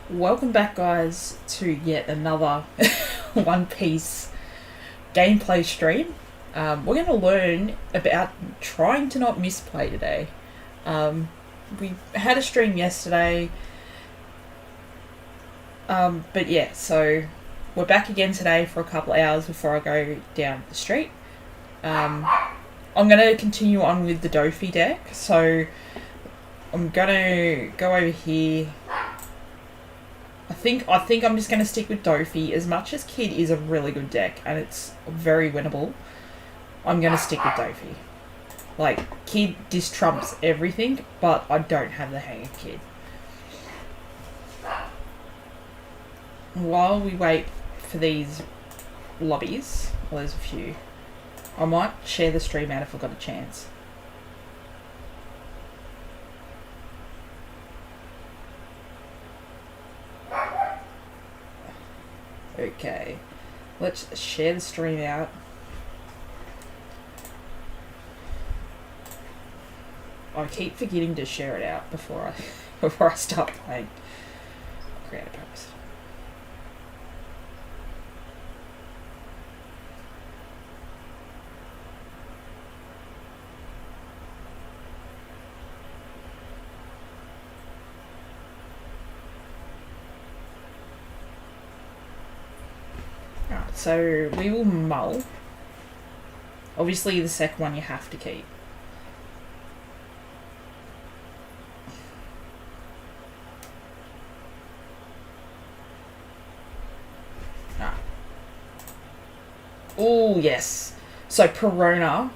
Welcome back, guys, to yet another One Piece gameplay stream. We're going to learn about trying to not misplay today. We had a stream yesterday, but yeah, so we're back again today for a couple of hours before I go down the street. I'm going to continue on with the Dofi deck, so I'm going to go over here. I think I'm just going to stick with Dofi. As much as Kid is a really good deck and it's very winnable, I'm going to stick with Dofi. Like, Kid distrumps everything, but I don't have the hang of Kid. While we wait for these lobbies, well, there's a few, I might share the stream out if I've got a chance. Okay, let's share the stream out. I keep forgetting to share it out before I start playing. Create a post. So we will mull. Obviously the second one you have to keep. Oh yes. So Perona,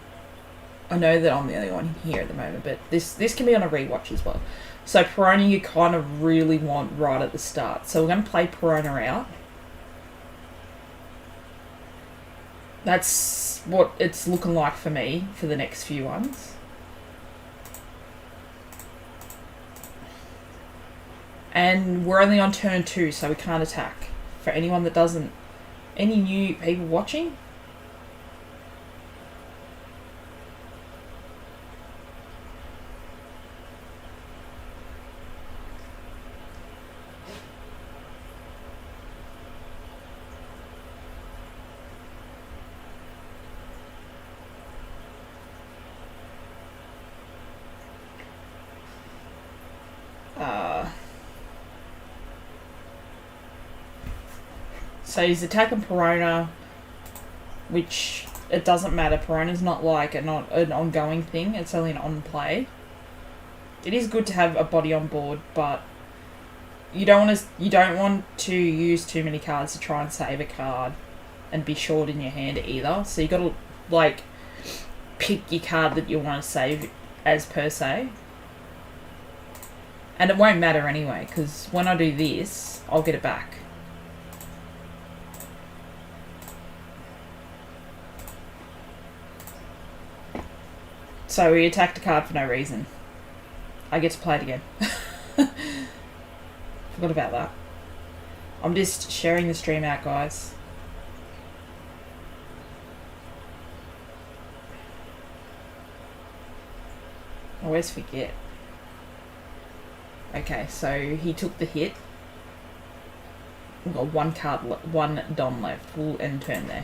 I know that I'm the only one here at the moment, but this can be on a rewatch as well. So Perona you kind of really want right at the start. So we're going to play Perona out. That's what it's looking like for me for the next few ones. And we're only on turn 2, so we can't attack. For anyone that doesn't... Any new people watching? So he's attacking Perona, which it doesn't matter. Perona's not like an ongoing thing. It's only an on play. It is good to have a body on board, but you don't want to use too many cards to try and save a card and be short in your hand either. So you got to like pick your card that you want to save as per se. And it won't matter anyway, because when I do this, I'll get it back. So we attacked a card for no reason. I get to play it again. Forgot about that. I'm just sharing the stream out, guys. I always forget. Okay, so he took the hit. We've got one Dom left. We'll end turn there.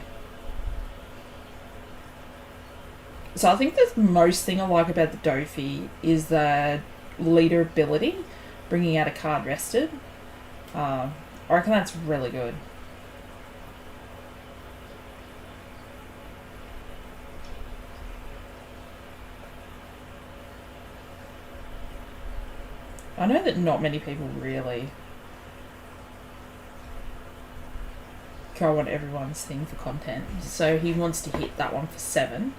So I think the most thing I like about the Dofi is the leader ability, bringing out a card rested. I reckon that's really good. I know that not many people really go on everyone's thing for content. So he wants to hit that one for 7.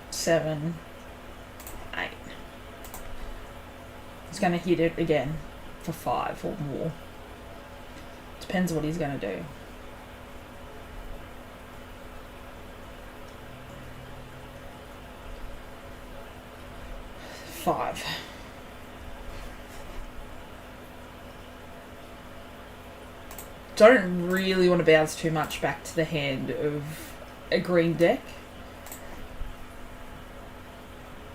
Seven, 8. He's going to hit it again for 5 or more. Depends what he's going to do. 5. don't really want to bounce too much back to the hand of a green deck.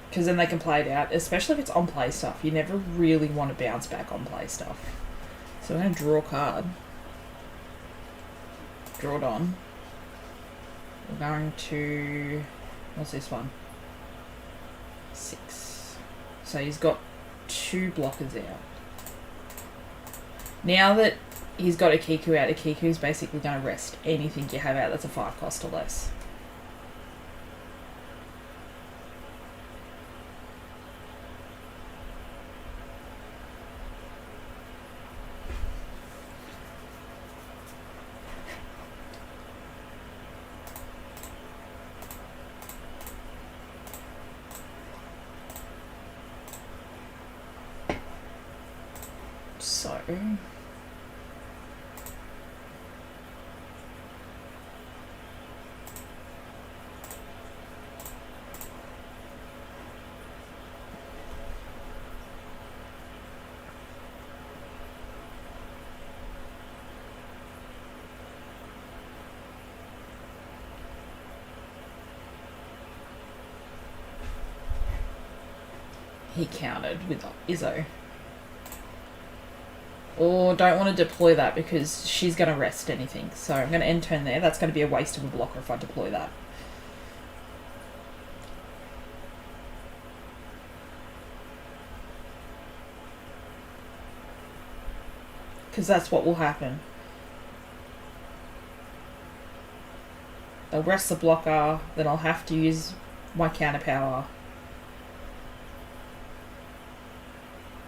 Because then they can play it out, especially if it's on play stuff. You never really want to bounce back on play stuff. So I'm going to draw a card. Draw it on. We're going to... What's this one? 6. So he's got 2 blockers out. Now that he's got a Kiku out, a Kiku is basically going to rest anything you have out that's a 5 cost or less. So... he countered with Izzo. Or don't want to deploy that because she's going to rest anything. So I'm going to end turn there. That's going to be a waste of a blocker if I deploy that. Because that's what will happen. They'll rest the blocker, then I'll have to use my counter power.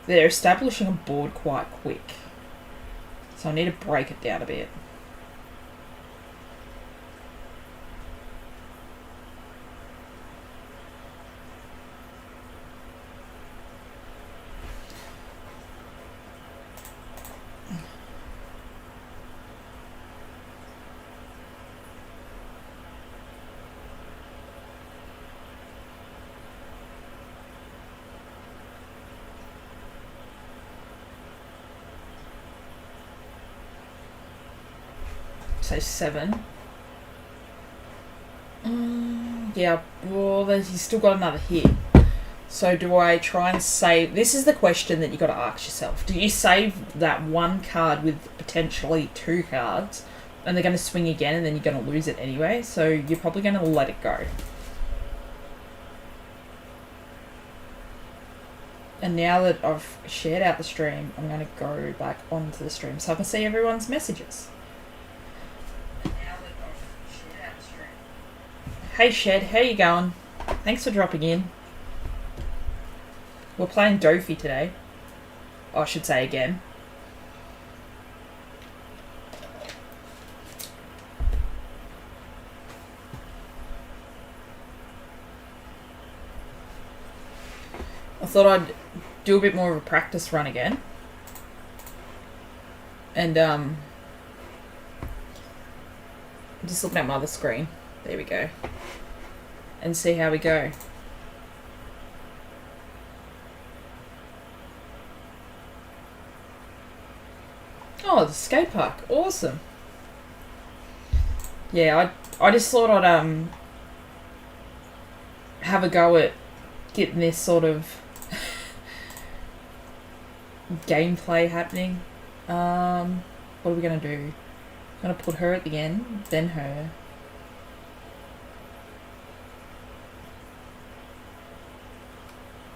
They're establishing a board quite quick. So I need to break it down a bit. So 7. Yeah, well, he's still got another hit. So do I try and save... This is the question that you got to ask yourself. Do you save that 1 card with potentially 2 cards, and they're going to swing again, and then you're going to lose it anyway? So you're probably going to let it go. And now that I've shared out the stream, I'm going to go back onto the stream so I can see everyone's messages. Hey Shed, how you going? Thanks for dropping in. We're playing Dofi today. Oh, I should say again. I thought I'd do a bit more of a practice run again. And I'm just looking at my other screen. There we go. And see how we go. Oh, the skate park. Awesome. Yeah, I just thought I'd have a go at getting this sort of gameplay happening. What are we going to do? I'm going to put her at the end, then her.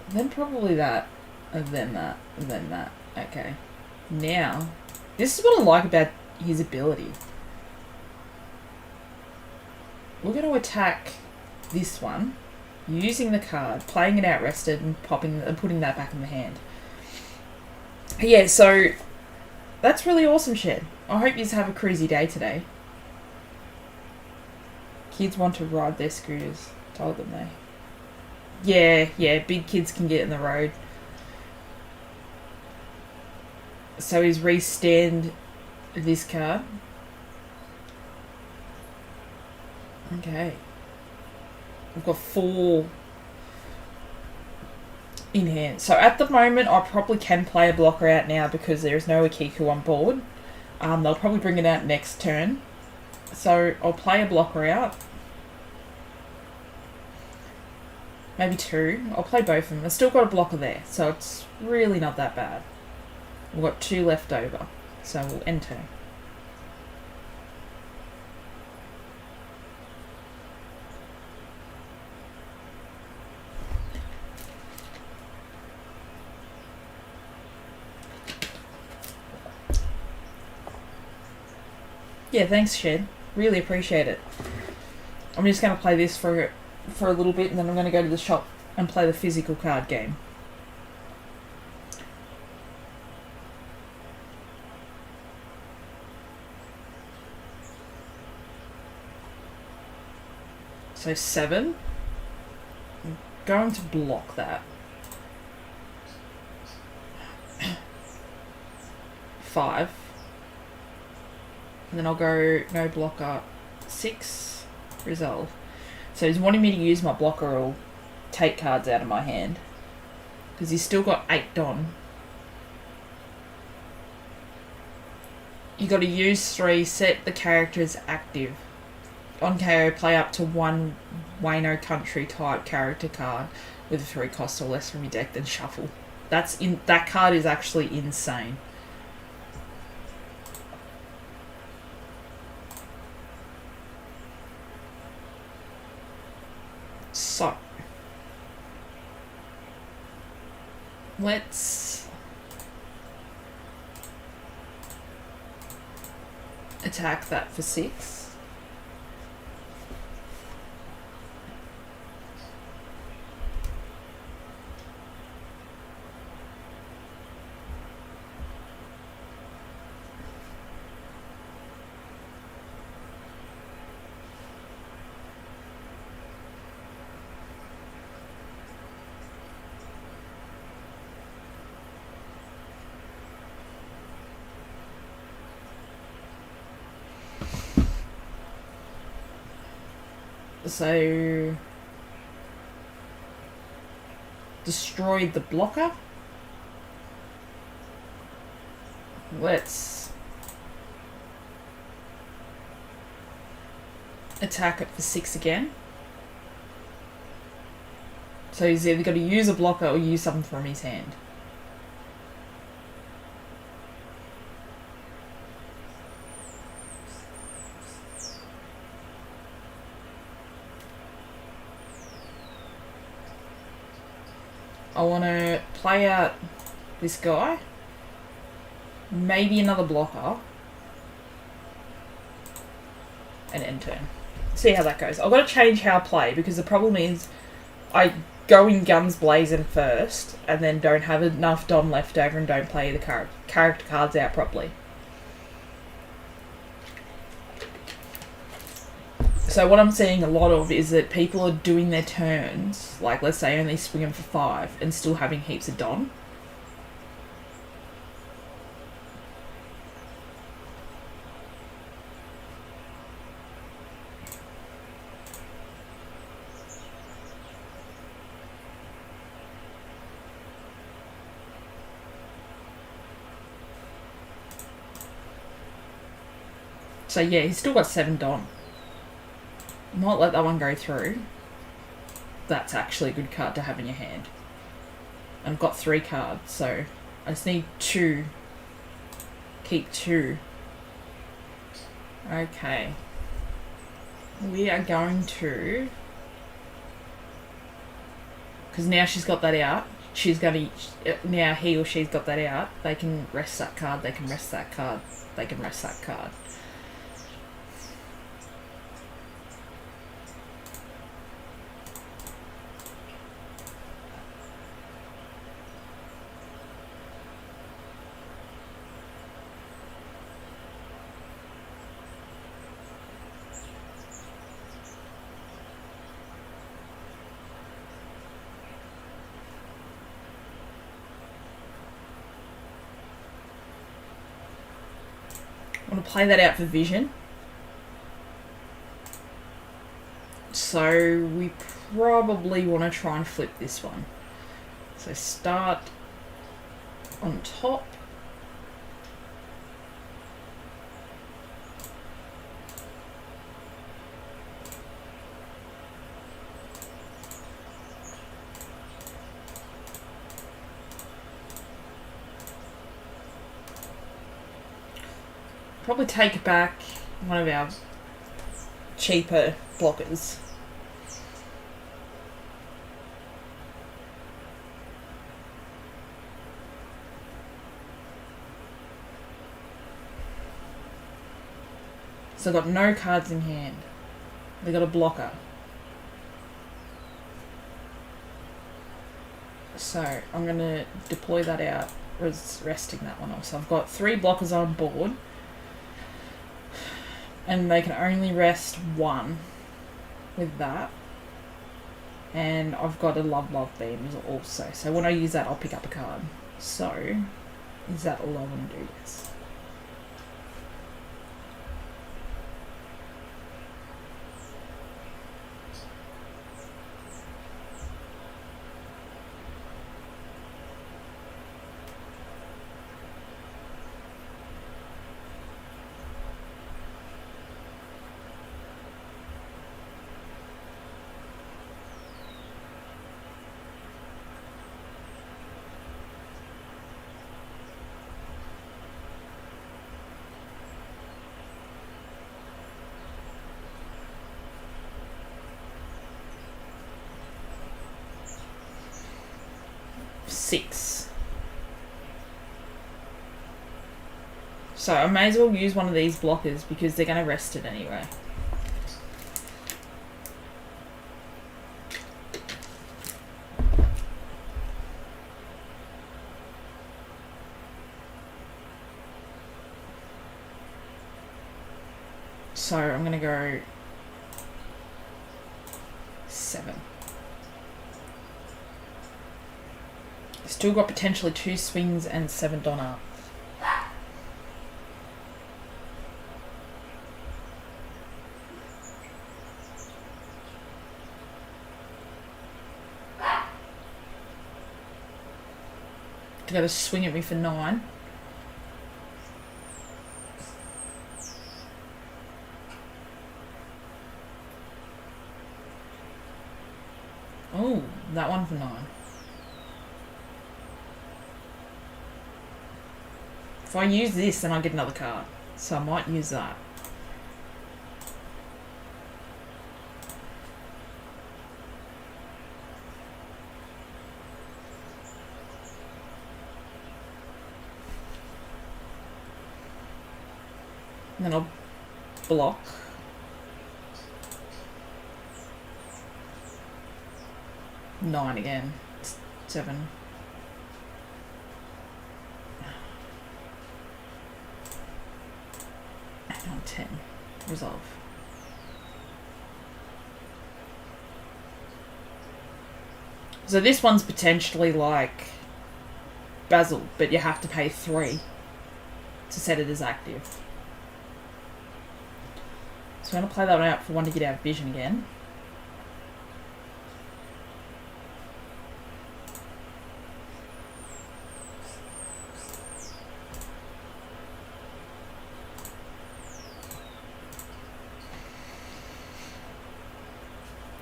Then probably that, and then that, and then that. Okay. Now, this is what I like about his ability. We're going to attack this one, using the card, playing it out rested, and putting that back in the hand. Yeah, so that's really awesome, Shed. I hope you have a crazy day today. Kids want to ride their scooters. Told them they. Yeah, big kids can get in the road. So he's re-stand this card. Okay. We've got 4 in hand. So at the moment, I probably can play a blocker out now because there is no Akiku on board. They'll probably bring it out next turn. So I'll play a blocker out. Maybe two. I'll play both of them. I've still got a blocker there, so it's really not that bad. We've got two left over, so we'll end turn. Yeah, thanks, Shed. Really appreciate it. I'm just going to play this for a little bit, and then I'm going to go to the shop and play the physical card game. So 7. I'm going to block that. 5. And then I'll go no blocker. 6. Resolve. So he's wanting me to use my blocker or take cards out of my hand. Because he's still got 8 Don. You got to use 3, set the characters active. On KO, play up to 1 Wayno Country type character card with a 3 cost or less from your deck, then shuffle. That card is actually insane. So let's attack that for 6. So destroy the blocker. Let's attack it for 6 again. So he's either got to use a blocker or use something from his hand. I want to play out this guy. Maybe another blocker. And end turn. See how that goes. I've got to change how I play because the problem is I go in guns blazing first and then don't have enough Dom left over and don't play the character cards out properly. So what I'm seeing a lot of is that people are doing their turns, like let's say only swinging for 5 and still having heaps of Don. So yeah, he's still got 7 Don. Might let that one go through. That's actually a good card to have in your hand. And I've got 3 cards, so I just need 2. Keep 2. Okay. We are going to... Because now she's got that out. She's going to... Now he or she's got that out. They can rest that card. They can rest that card. They can rest that card. I want to play that out for vision. So we probably want to try and flip this one. So start on top. Probably take back one of our cheaper blockers. So I've got no cards in hand. They got a blocker. So I'm going to deploy that out, resting that one off. So I've got 3 blockers on board. And they can only rest 1 with that. And I've got a Love Beam also. So when I use that, I'll pick up a card. So, is that all I want to do? Yes. Six. So I may as well use one of these blockers because they're going to rest it anyway. So I'm going to go 7. Still got potentially 2 swings and 7 Donna. Got to swing at me for 9. Oh, that one for 9. If I use this, then I get another card. So I might use that. And then I'll block. Nine again. 7. And on 10. Resolve. So this one's potentially like Basil, but you have to pay 3 to set it as active. So I'm going to play that one out for 1 to get out of vision again.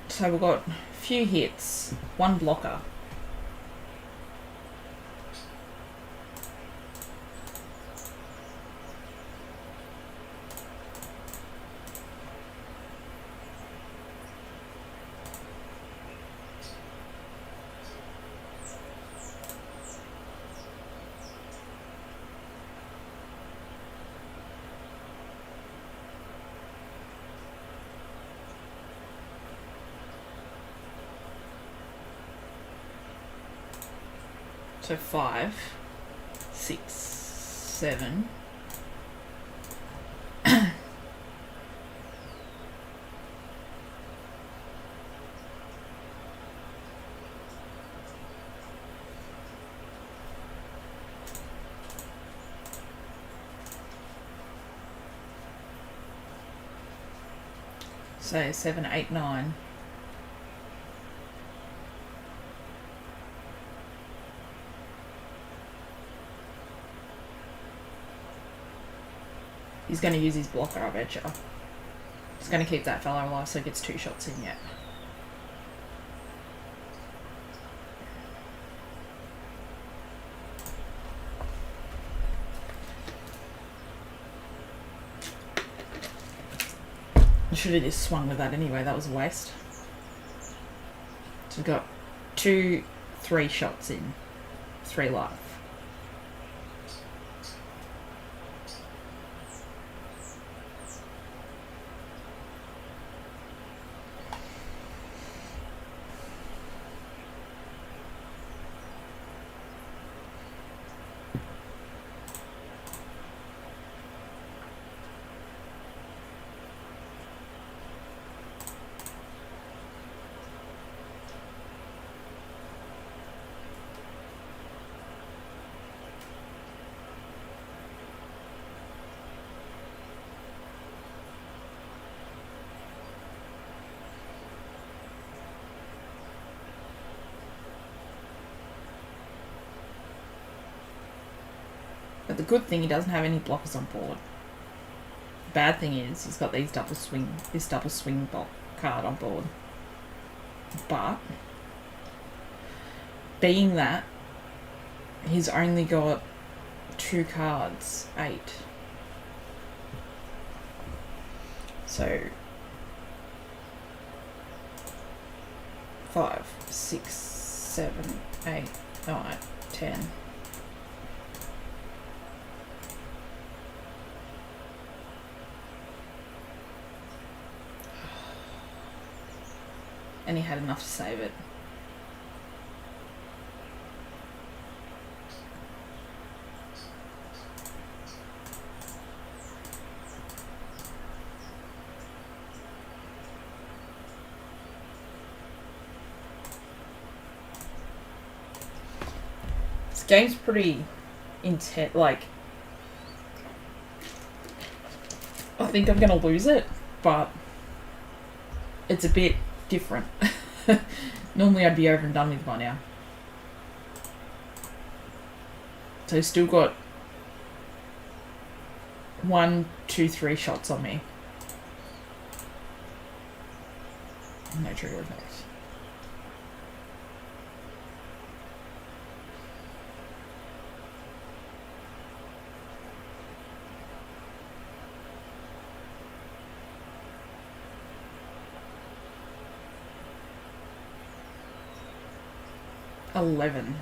So we've got a few hits, 1 blocker. So 5, 6, 7. So 7, 8, 9. He's going to use his blocker, I bet you. He's going to keep that fellow alive so he gets 2 shots in yet. I should have just swung with that anyway, that was a waste. So we've got 2, 3 shots in, 3 life. But the good thing, he doesn't have any blockers on board. The bad thing is, he's got this double swing block card on board. But, being that, he's only got 2 cards, 8. So, 5, 6, 7, 8, 9, 10. And he had enough to save it. This game's pretty intense. Like, I think I'm gonna lose it, but it's a bit different. Normally I'd be over and done with by now. So he's still got 1, 2, 3 shots on me. No trigger effects. $11.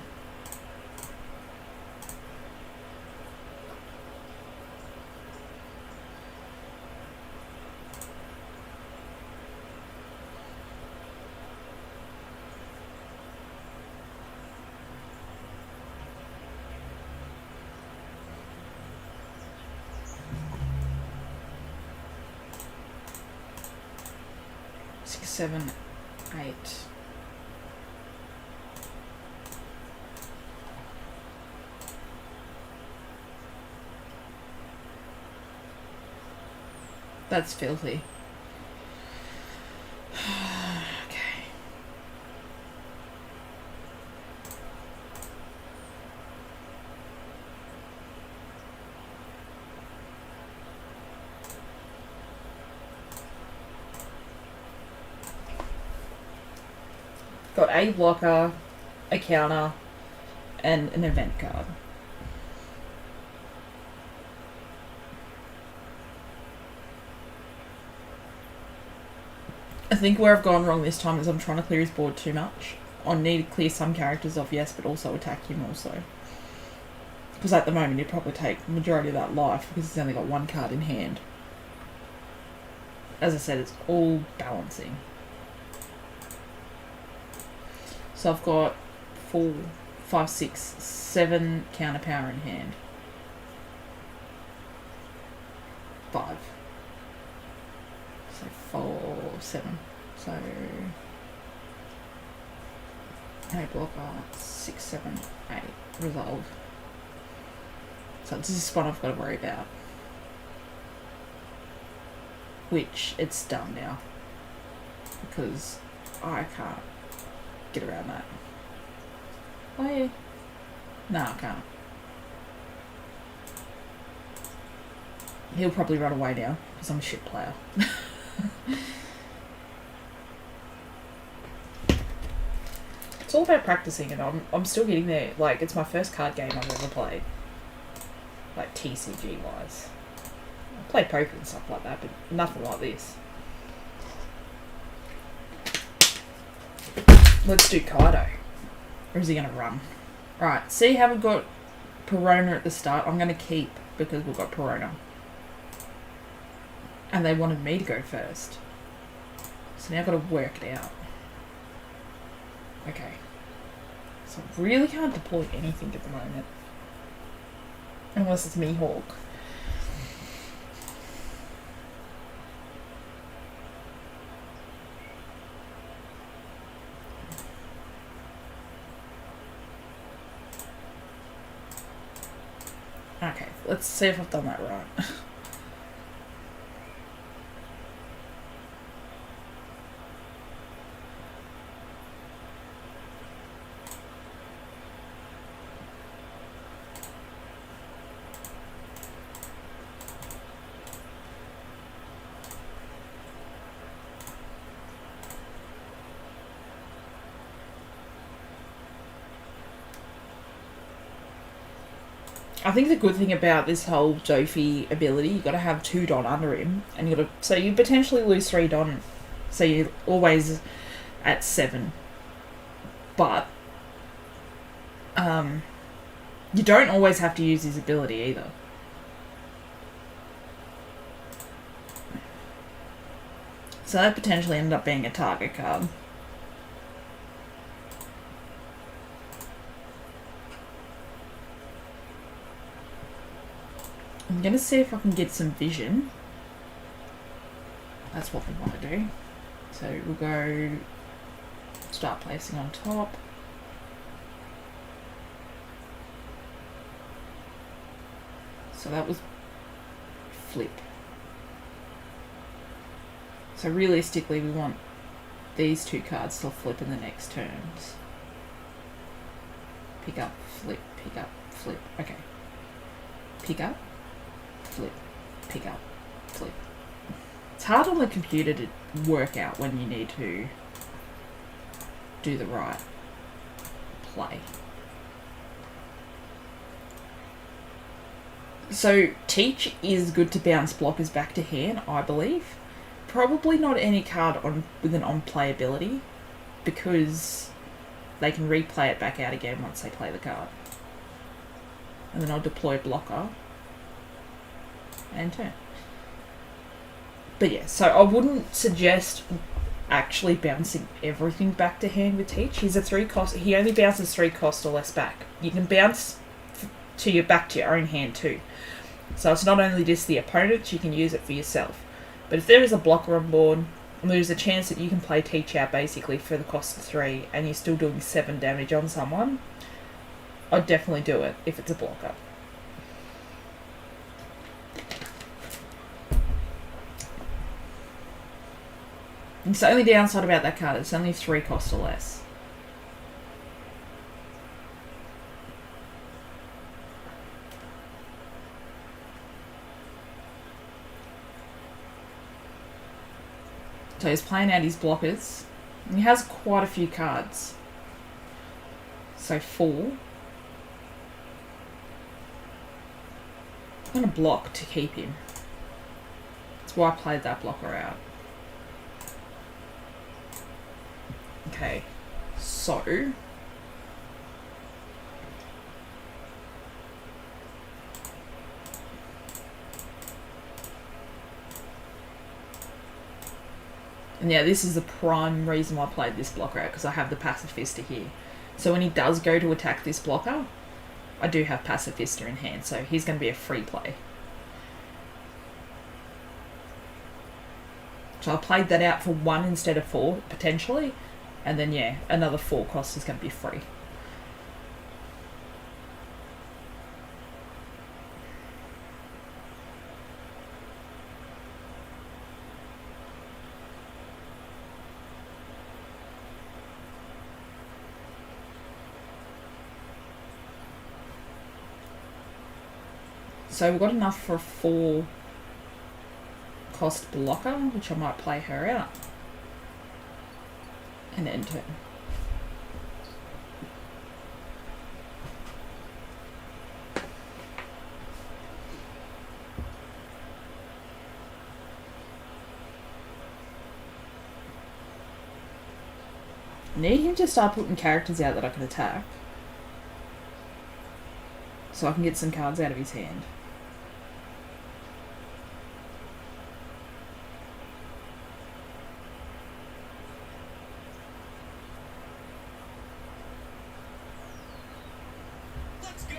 Six, 7, 8. That's filthy. Okay. Got a blocker, a counter, and an event card. I think where I've gone wrong this time is I'm trying to clear his board too much. I need to clear some characters off, yes, but also attack him also. Because at the moment he'd probably take the majority of that life because he's only got 1 card in hand. As I said, it's all balancing. So I've got 4, 5, 6, 7 counter power in hand. 5. So 4, 7. So 8 blocker, 6, 7, 8. Resolve. So this is what I've got to worry about. Which it's done now. Because I can't get around that. Oh yeah. No, I can't. He'll probably run away now because I'm a shit player. It's all about practicing, and I'm still getting there. Like, it's my first card game I've ever played. Like, TCG wise. I play poker and stuff like that, but nothing like this. Let's do Kaido. Or is he going to run? Right, see how we've got Perona at the start? I'm going to keep because we've got Perona. And they wanted me to go first. So now I've got to work it out. Okay. So I really can't deploy anything at the moment. Unless it's Mihawk. Okay, let's see if I've done that right. I think the good thing about this whole Jofi ability, you got to have 2 Don under him, and you got to, so you potentially lose 3 Don, so you're always at 7. But you don't always have to use his ability either. So that potentially ended up being a target card. I'm going to see if I can get some vision. That's what we want to do. So we'll go start placing on top. So that was flip. So realistically we want these 2 cards to flip in the next turns. Pick up, flip, pick up, flip. Okay. Pick up. Flip, pick up, flip. It's hard on the computer to work out when you need to do the right play. So Teach is good to bounce blockers back to hand, I believe. Probably not any card on with an on-play ability, because they can replay it back out again once they play the card. And then I'll deploy blocker and turn. But yeah, so I wouldn't suggest actually bouncing everything back to hand with Teach. He's a 3 cost. He only bounces 3 cost or less back. You can bounce to your back to your own hand too. So it's not only just the opponent, you can use it for yourself. But if there is a blocker on board, there's a chance that you can play Teach out basically for the cost of 3 and you're still doing 7 damage on someone. I'd definitely do it if it's a blocker. It's the only downside about that card, it's only 3 cost or less. So he's playing out his blockers. And he has quite a few cards. So 4. I'm going to block to keep him. That's why I played that blocker out. Okay, so and yeah, this is the prime reason why I played this blocker out, because I have the Pacifista here. So when he does go to attack this blocker, I do have Pacifista in hand, so he's going to be a free play. So I played that out for 1 instead of 4, potentially. And then, yeah, another 4 cost is going to be free. So we've got enough for a 4 cost blocker, which I might play her out. And end turn. need him to start putting characters out that I can attack. So I can get some cards out of his hand. Let's go.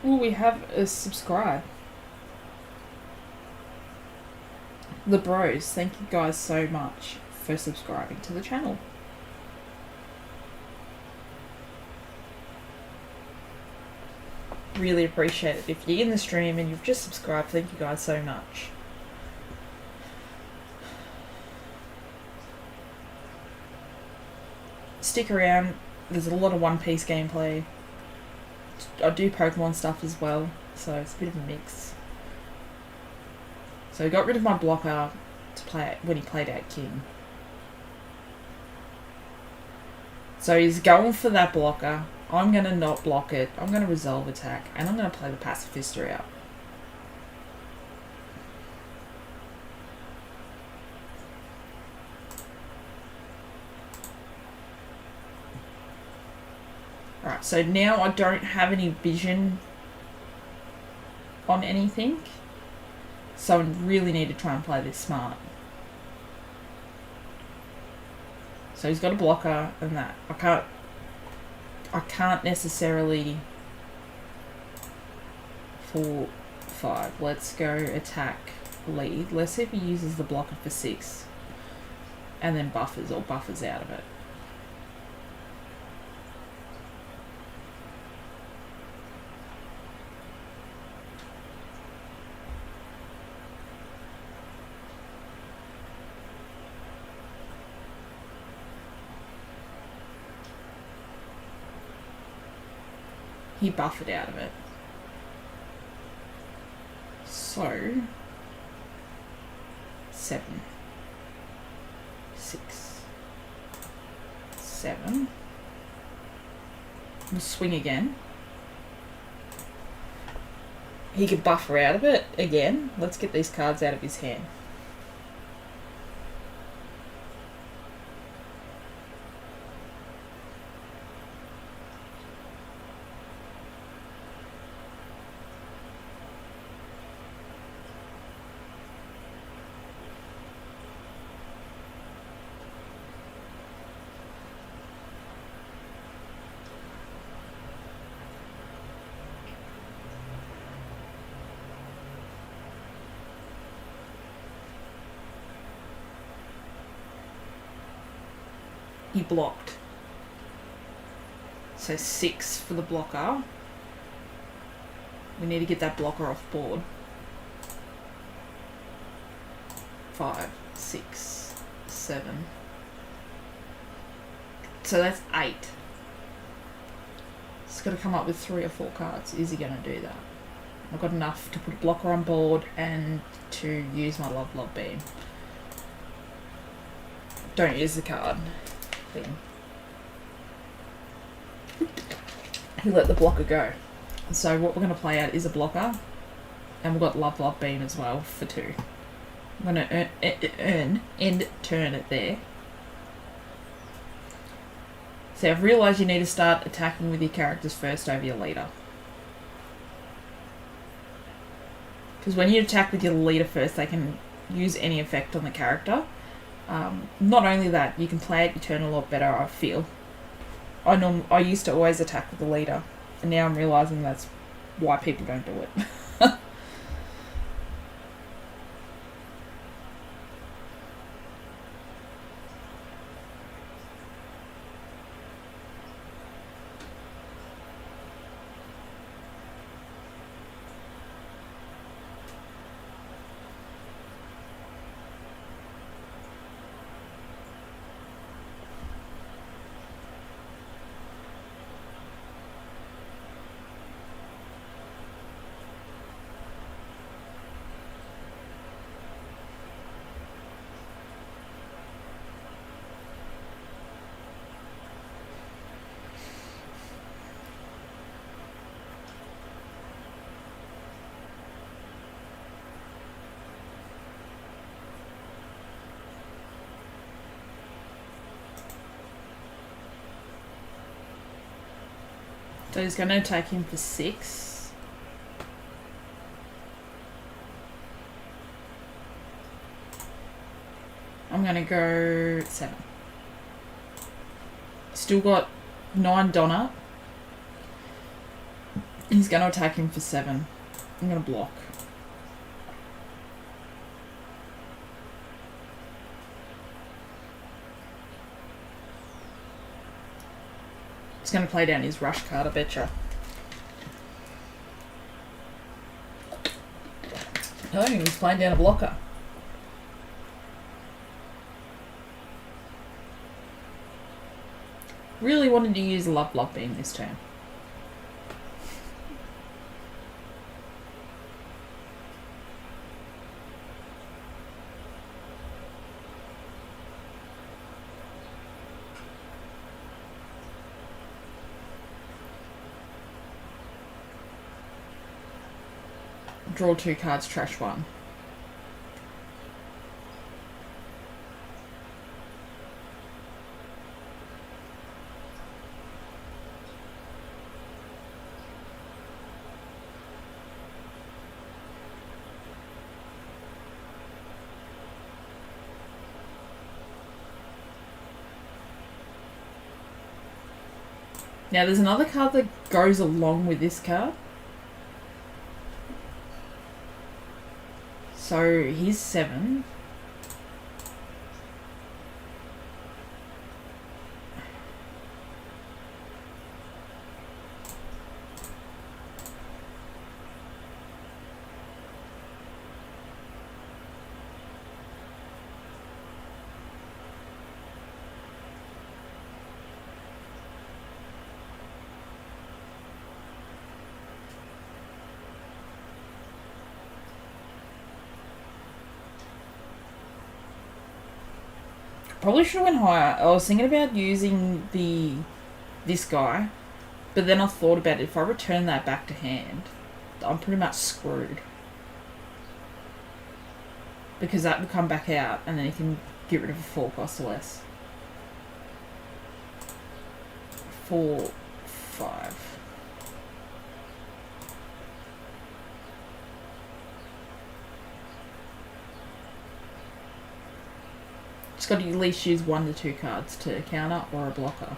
Well, we have a subscribe. The Bros, thank you guys so much for subscribing to the channel. Really appreciate it. If you're in the stream and you've just subscribed, thank you guys so much. Stick around, there's a lot of One Piece gameplay. I do Pokemon stuff as well, so it's a bit of a mix. So I got rid of my blocker to play when he played out King. So he's going for that blocker. I'm going to not block it. I'm going to resolve attack. And I'm going to play the Pacifista out. Alright, so now I don't have any vision on anything. So I really need to try and play this smart. So he's got a blocker and that. I can't necessarily 4, 5. Let's go attack lead. Let's see if he uses the blocker for 6. And then buffers or buffers out of it. He buffered out of it. So 7, 6, 7. We'll swing again. He could buffer out of it again. Let's get these cards out of his hand. He blocked. So 6 for the blocker. We need to get that blocker off board. 5, 6, 7. So that's 8. It's got to come up with 3 or 4 cards. Is he going to do that? I've got enough to put a blocker on board and to use my Love Beam. Don't use the card thing. He let the blocker go. So what we're going to play out is a blocker. And we've got Love Beam as well for 2. I'm going to end turn it there. So I've realised you need to start attacking with your characters first over your leader. Because when you attack with your leader first, they can use any effect on the character. Not only that, you can play out your turn a lot better, I feel. I used to always attack with the leader, and now I'm realising that's why people don't do it. So he's going to attack him for 6. I'm going to go 7. Still got 9 Donna. He's going to attack him for 7. I'm going to block. He's going to play down his rush card, I betcha. No, he's playing down a blocker. Really wanted to use Love Beam this turn. Draw 2 cards, trash 1. Now there's another card that goes along with this card. So he's 7. Probably should have went higher. I was thinking about using this guy, but then I thought about it. If I return that back to hand, I'm pretty much screwed. Because that will come back out, and then you can get rid of a 4 cost or less. 4, 5. Just got to at least use 1 to 2 cards to counter or a blocker.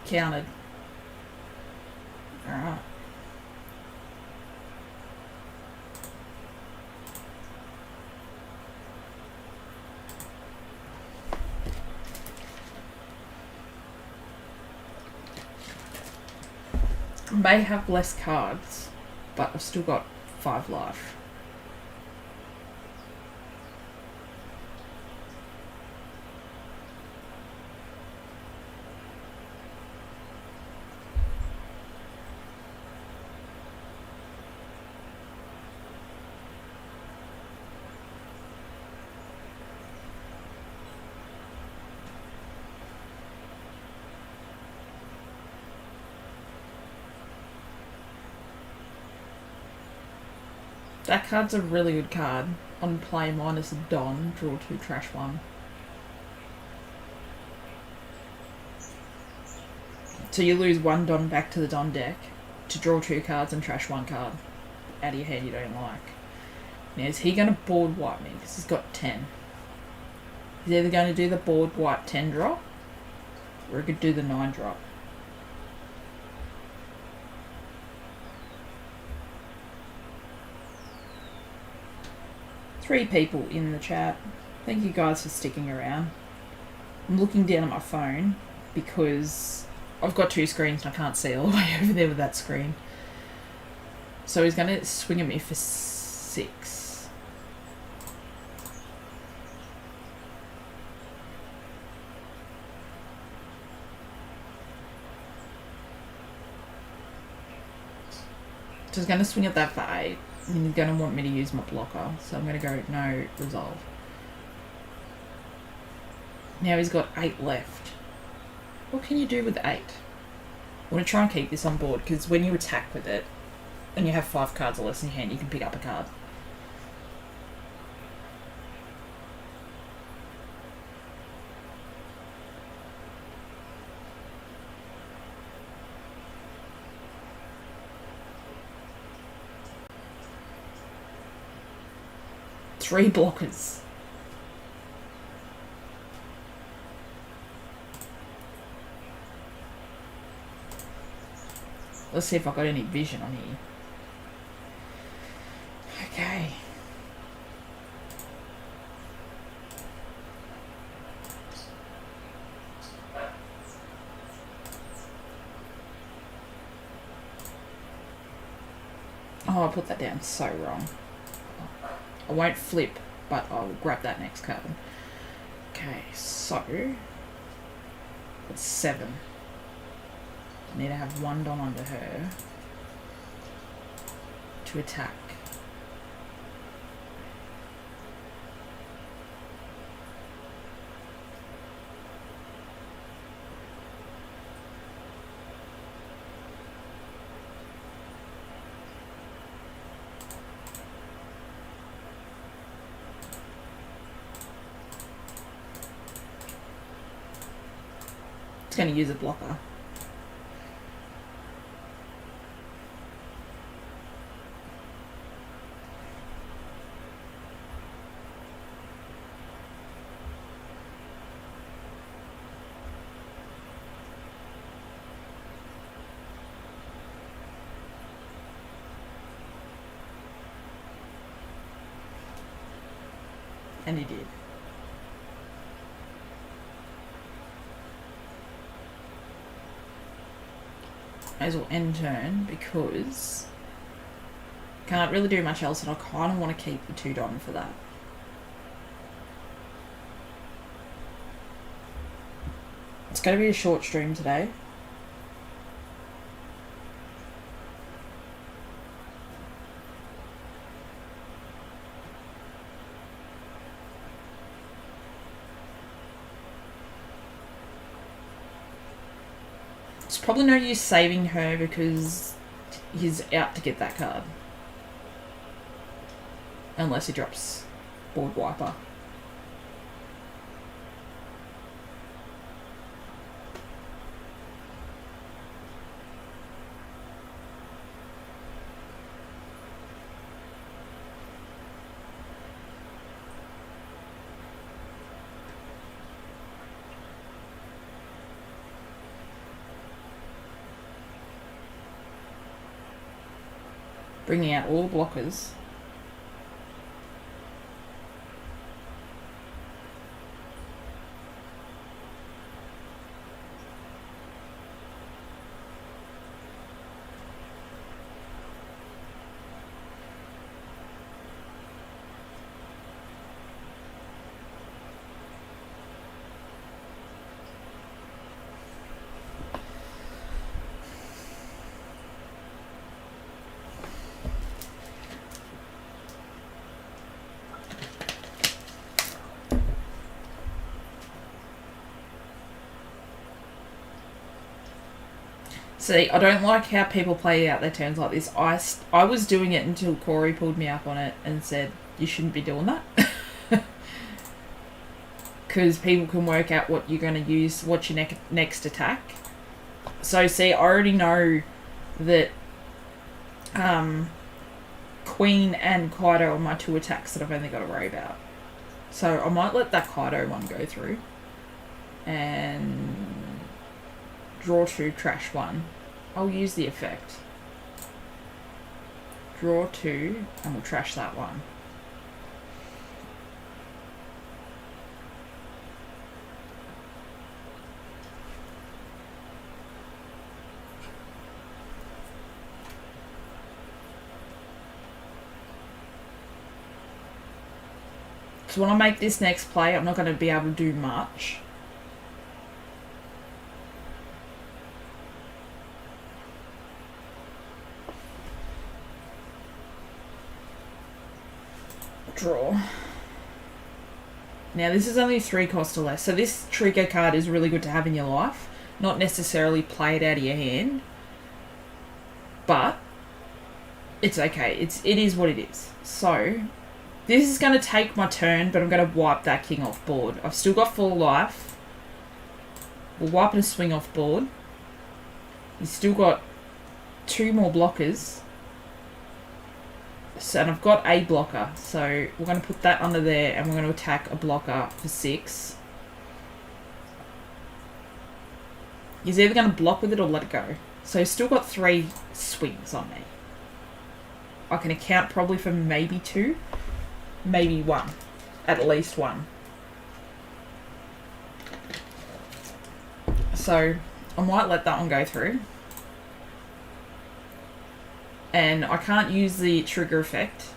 Counted. Alright. May have less cards, but I've still got 5 life. That card's a really good card. On play minus a Don, draw 2, trash 1. So you lose 1 Don back to the Don deck to draw 2 cards and trash 1 card out of your hand you don't like. Now is he going to board wipe me? Because he's got 10. He's either going to do the board wipe 10 drop, or he could do the 9 drop. 3 people in the chat. Thank you guys for sticking around. I'm looking down at my phone because I've got 2 screens and I can't see all the way over there with that screen. So he's going to swing at me for 6. So he's going to swing at that for 8. And he's going to want me to use my blocker. So I'm going to go no resolve. Now he's got 8 left. What can you do with 8? I want to try and keep this on board because when you attack with it and you have 5 cards or less in your hand, you can pick up a card. Three blockers. Let's see if I've got any vision on here. Okay. Oh, I put that down so wrong. I won't flip, but I'll grab that next card. Okay, so it's 7. I need to have 1 Dom under her to attack. It's going to use a blocker. And he did. May as well end turn because can't really do much else and I kind of want to keep the 2 Dom for that. It's going to be a short stream today. It's probably no use saving her because he's out to get that card. Unless he drops Board Wiper. Bringing out all the blockers. See, I don't like how people play out their turns like this. I was doing it until Corey pulled me up on it and said, you shouldn't be doing that. Because people can work out what you're going to use, what's your next attack. So, see, I already know that Queen and Kaido are my 2 attacks that I've only got to worry about. So, I might let that Kaido one go through. And draw 2, trash 1. I'll use the effect. Draw 2, and we'll trash that one. Because when I make this next play, I'm not going to be able to do much. Draw. Now this is only 3 cost or less, so this trigger card is really good to have in your life. Not necessarily play it out of your hand, but it's okay. It is what it is. So this is going to take my turn, but I'm going to wipe that king off board. I've still got full life. We'll wipe and swing off board. He's still got 2 more blockers. So, and I've got a blocker, so we're going to put that under there and we're going to attack a blocker for 6. He's either going to block with it or let it go. So he's still got 3 swings on me. I can account probably for maybe 2, maybe 1, at least 1. So I might let that one go through. And I can't use the trigger effect,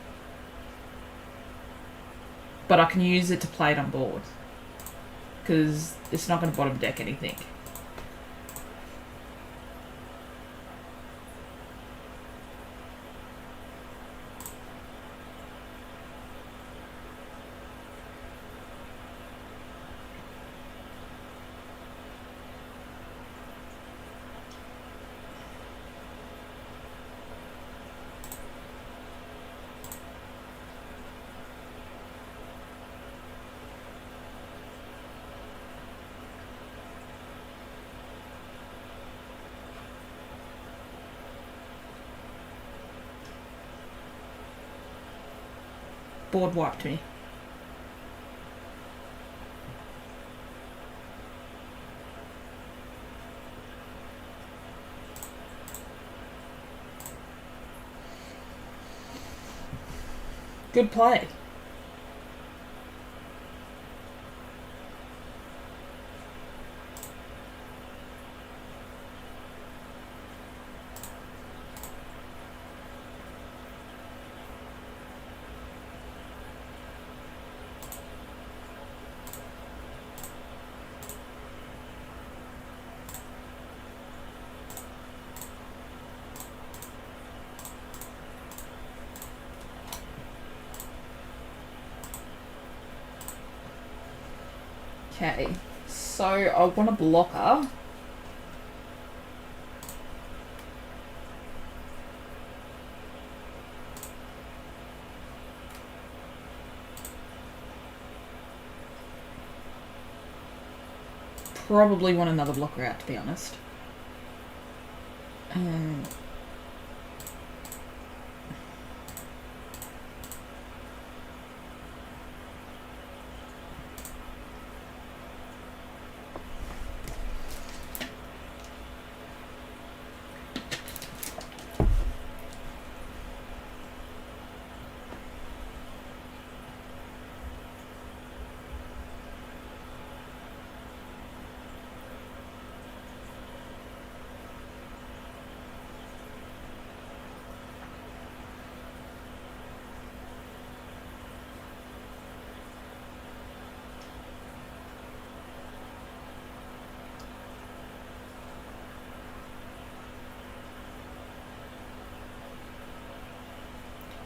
but I can use it to play it on board, because it's not going to bottom deck anything. Board wiped me. Good play. Okay, so I want a blocker. Probably want another blocker out, to be honest.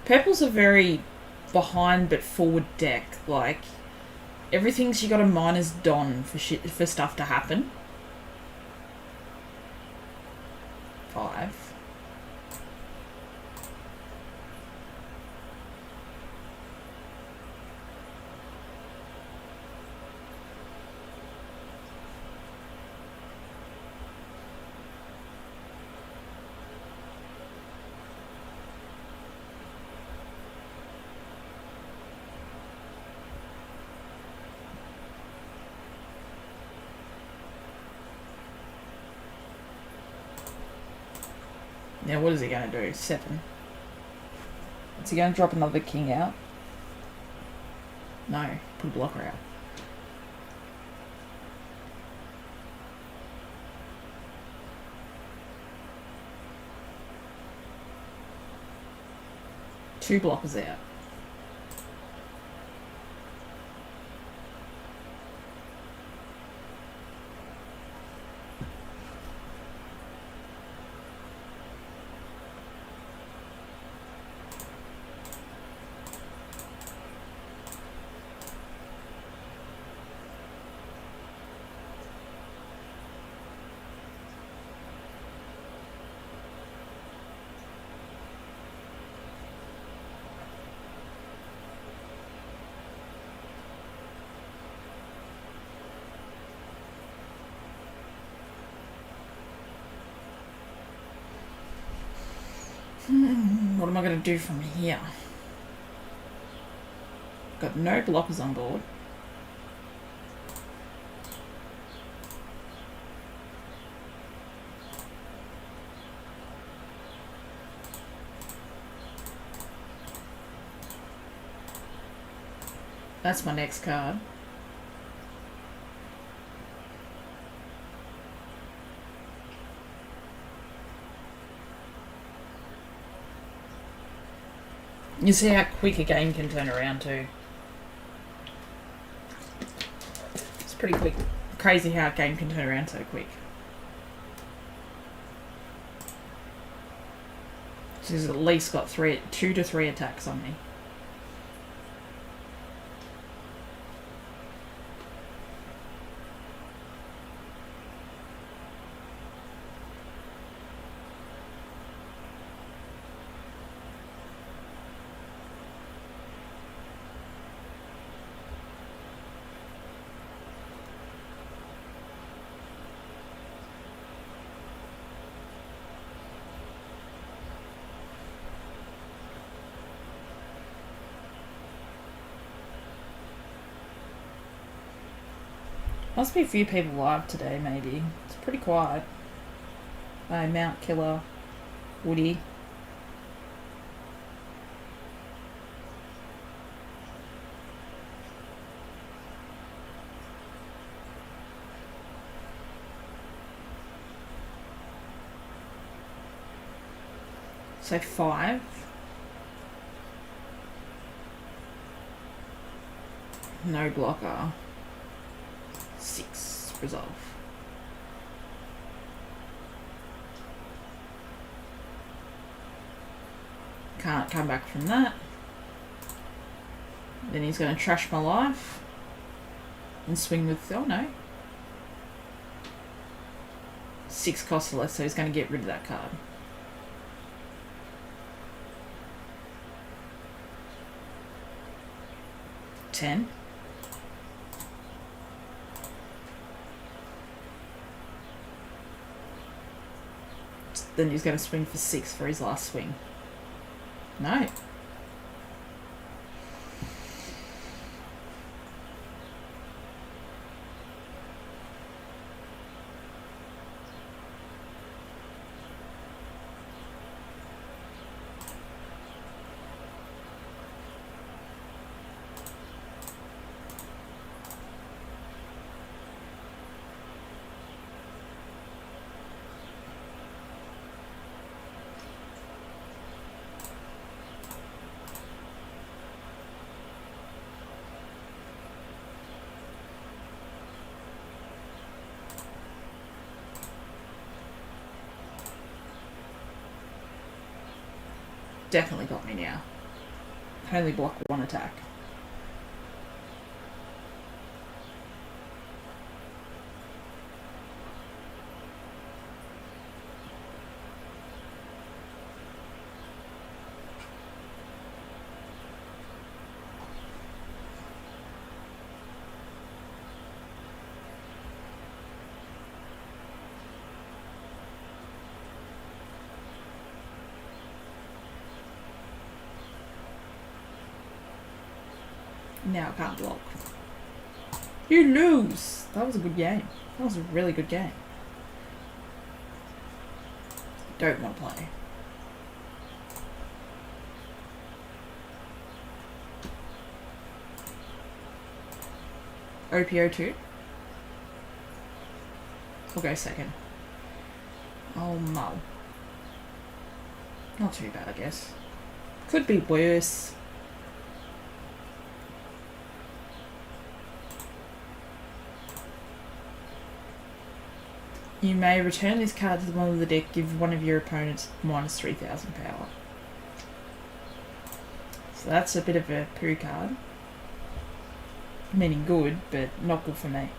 Purple's a very behind but forward deck. Like, everything's you got to minus Don for stuff to happen. 5. Now what is he going to do? 7. Is he going to drop another king out? No, put a blocker out. Two blockers out. What am I going to do from here? Got no blockers on board. That's my next card. You see how quick a game can turn around too. It's pretty quick. Crazy how a game can turn around so quick. She's at least got 2 to 3 attacks on me. Must be a few people live today, maybe. It's pretty quiet. Mount Killer, Woody. So 5. No blocker. 6. Resolve. Can't come back from that. Then he's going to trash my life. And swing with... Oh no. 6 costs less, so he's going to get rid of that card. $10. Then he's going to swing for 6 for his last swing. No. Definitely got me now. I only block 1 attack. Now I can't block. You lose! That was a good game. That was a really good game. Don't want to play. OPO2. I'll go second. Oh, mull. Not too bad, I guess. Could be worse. You may return this card to the bottom of the deck, give one of your opponents minus 3,000 power. So that's a bit of a poo card. Meaning good, but not good for me.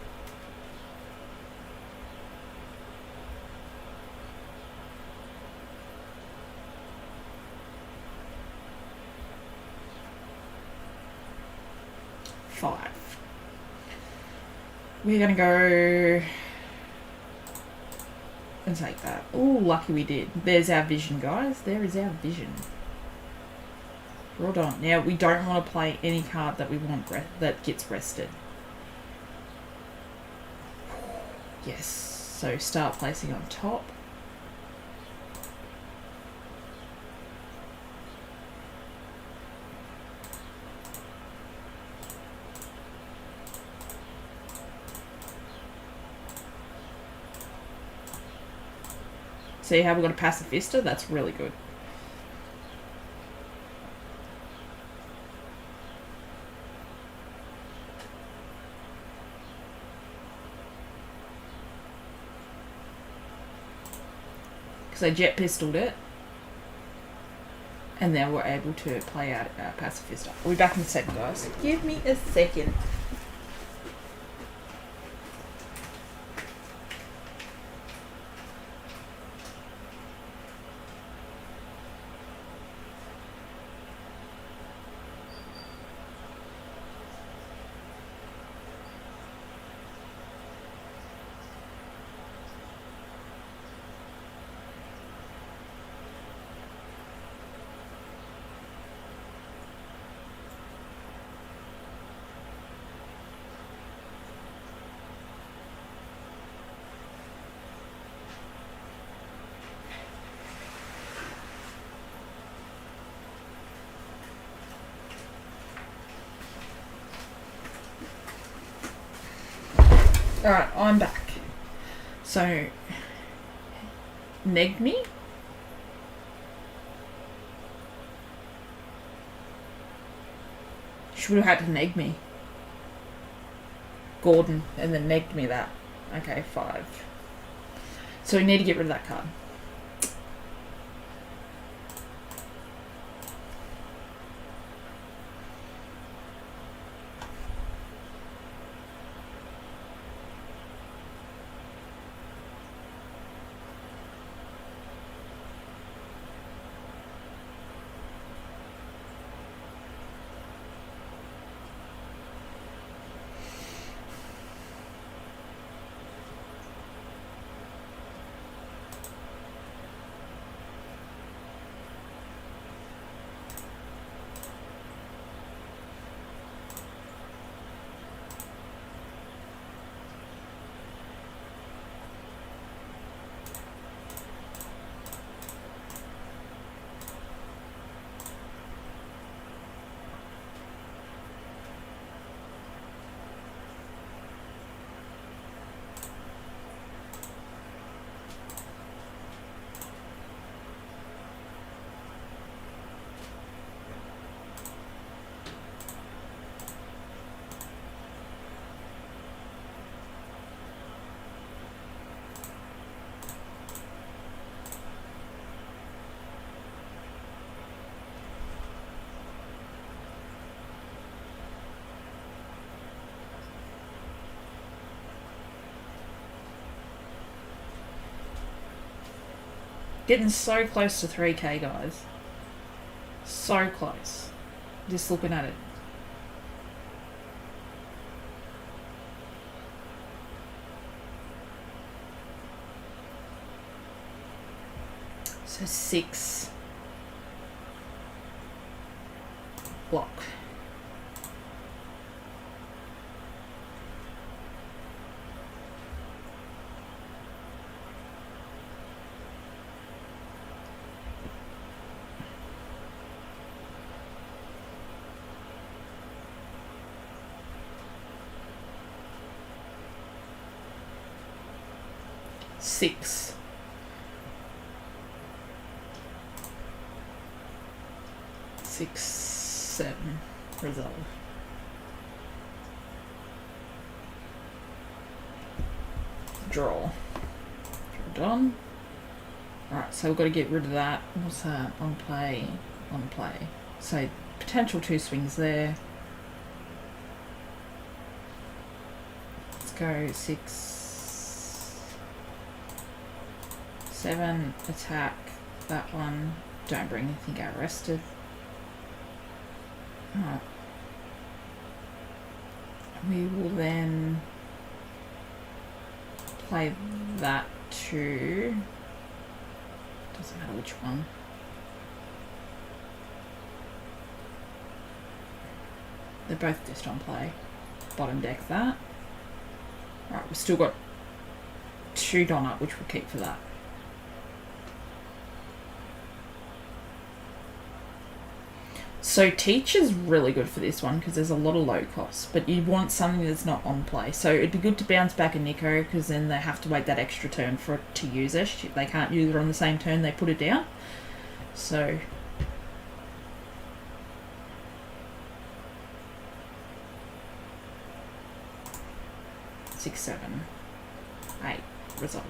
Five. We're going to go and take that. Ooh, lucky we did. There's our vision, guys. There is our vision. Hold on. Now, we don't want to play any card that we want that gets rested. Yes. So, start placing on top. See how we've got a pacifista? That's really good. Because I jet pistoled it. And then we're able to play out our pacifista. We'll be back in a second, guys. Give me a second. Alright, I'm back. So, negged me? She would have had to neg me. Gordon, and then negged me that. Okay, 5. So we need to get rid of that card. Getting so close to 3k, guys. So close. Just looking at it. So 6. Block. Six. Six, 7. Resolve. Draw. Done. Alright, so we've got to get rid of that. What's that? On play. On play. So potential 2 swings there. Let's go 6. 7, attack that one. Don't bring anything out rested. Alright. We will then play that to, doesn't matter which one. They're both just on play. Bottom deck that. Alright, we've still got 2 Don up, which we'll keep for that. So Teach is really good for this one because there's a lot of low costs, but you want something that's not on play. So it'd be good to bounce back a Nico because then they have to wait that extra turn for it to use it. They can't use it on the same turn they put it down. So 6, 7, 8, resolve.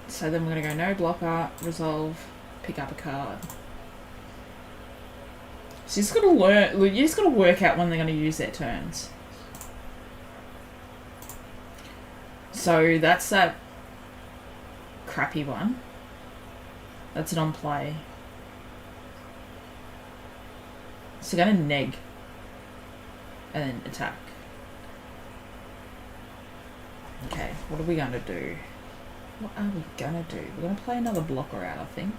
So then we're going to go no blocker, resolve, pick up a card. So you just got to learn, you just got to work out when they're going to use their turns. So that's that crappy one. That's an on play. So going to neg and then attack. Okay, what are we going to do? What are we gonna do? We're gonna play another blocker out, I think.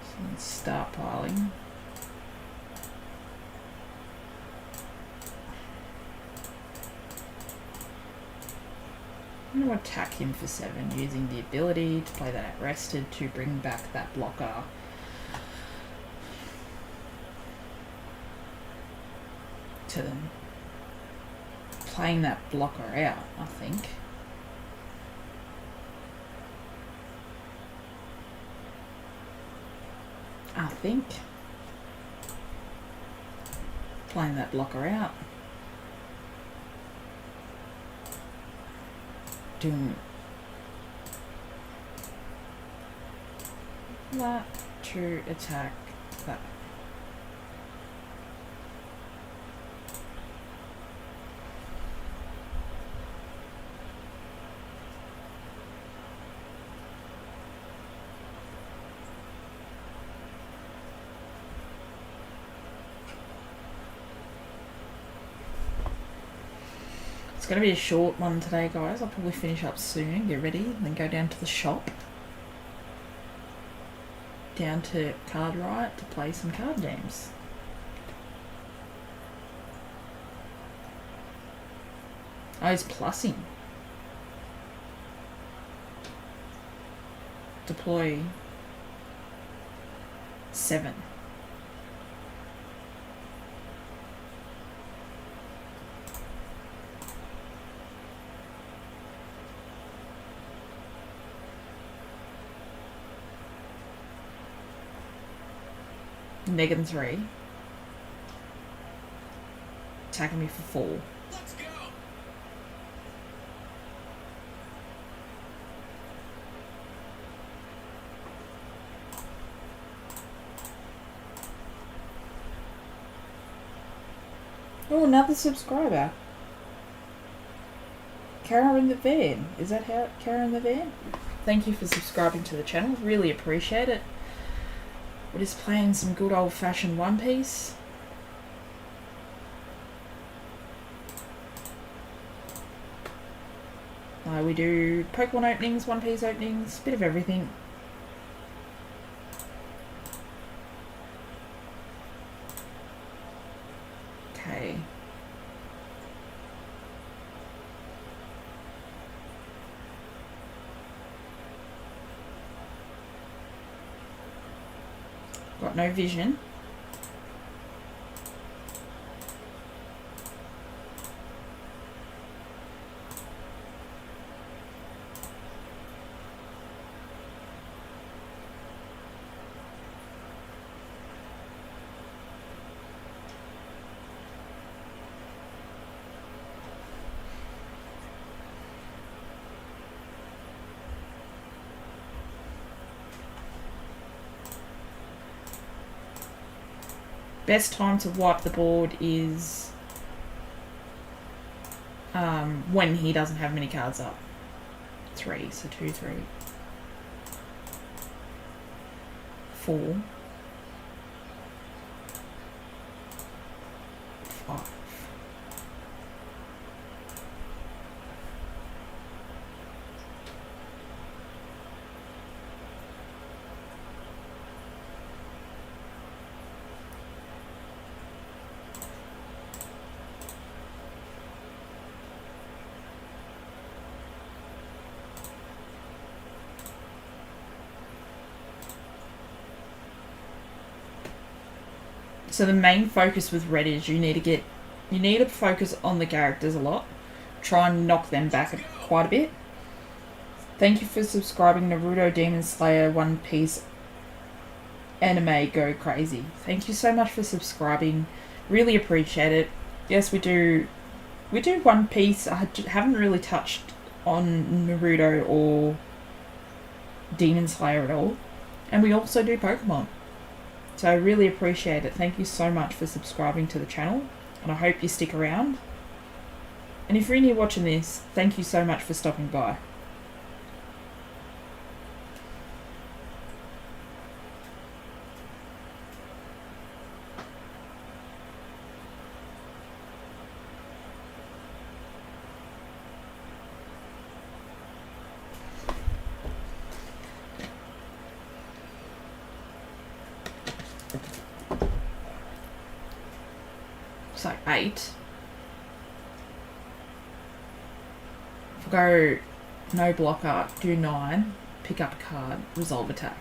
So let's start piling. I'm gonna attack him for 7 using the ability to play that at rested to bring back that blocker. To them. Playing that blocker out, I think. Playing that blocker out. Doing that to attack that. It's going to be a short one today, guys. I'll probably finish up soon, get ready, and then go down to the shop. Down to Card Riot to play some card games. Oh, he's plussing. Deploy 7. Negging 3. Attacking me for 4. Let's go. Oh, another subscriber. Kara in the van. Is that how Kara in the van? Thank you for subscribing to the channel. Really appreciate it. We're just playing some good old-fashioned One Piece. We do Pokemon openings, One Piece openings, bit of everything. Okay. Got no vision. best time to wipe the board is when he doesn't have many cards up. 3, so 2, 3, 4, 5. So the main focus with red is you need to focus on the characters a lot. Try and knock them back quite a bit. Thank you for subscribing, Naruto, Demon Slayer, One Piece, Anime Go Crazy. Thank you so much for subscribing. Really appreciate it. Yes, we do One Piece. I haven't really touched on Naruto or Demon Slayer at all. And we also do Pokemon. So I really appreciate it. Thank you so much for subscribing to the channel, and I hope you stick around. And if you're new watching this, thank you so much for stopping by. So 8. If I go no blocker, do 9, pick up a card, resolve attack.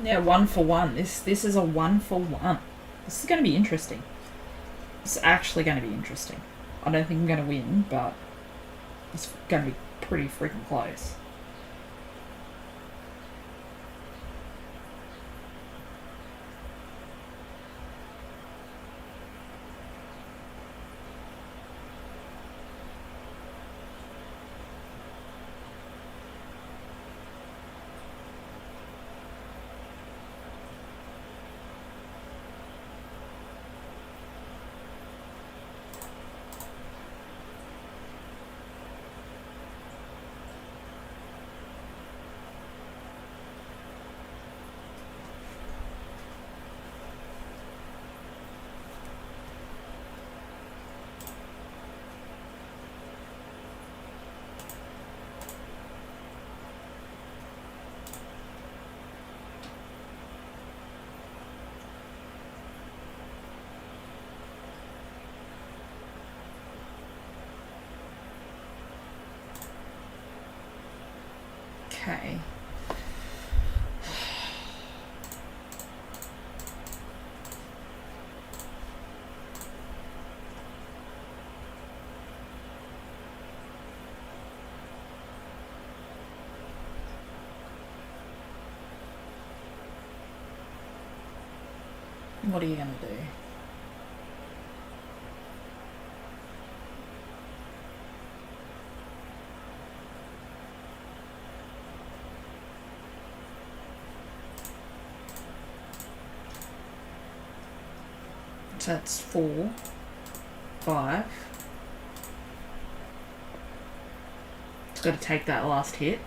Yeah, 1 for 1. This is a 1 for 1. This is going to be interesting. It's actually going to be interesting. I don't think I'm going to win, but it's going to be pretty freaking close. Okay. What are you going to do? So that's 4, 5. It's got to take that last hit.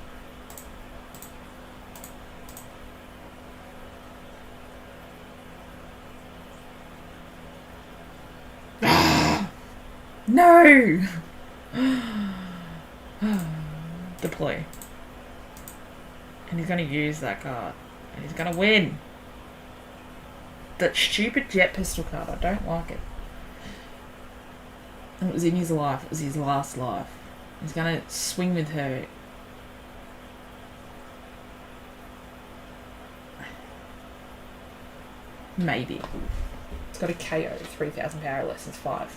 No! Deploy. And he's going to use that card. And he's going to win. That stupid jet pistol card. I don't like it. And it was in his life. It was his last life. He's going to swing with her. Maybe. It's got a KO. 3,000 power, less than 5.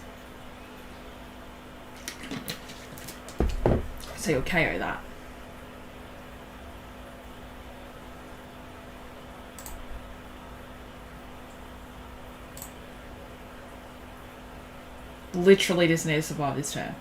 So you'll KO that. Literally just need to survive this turn.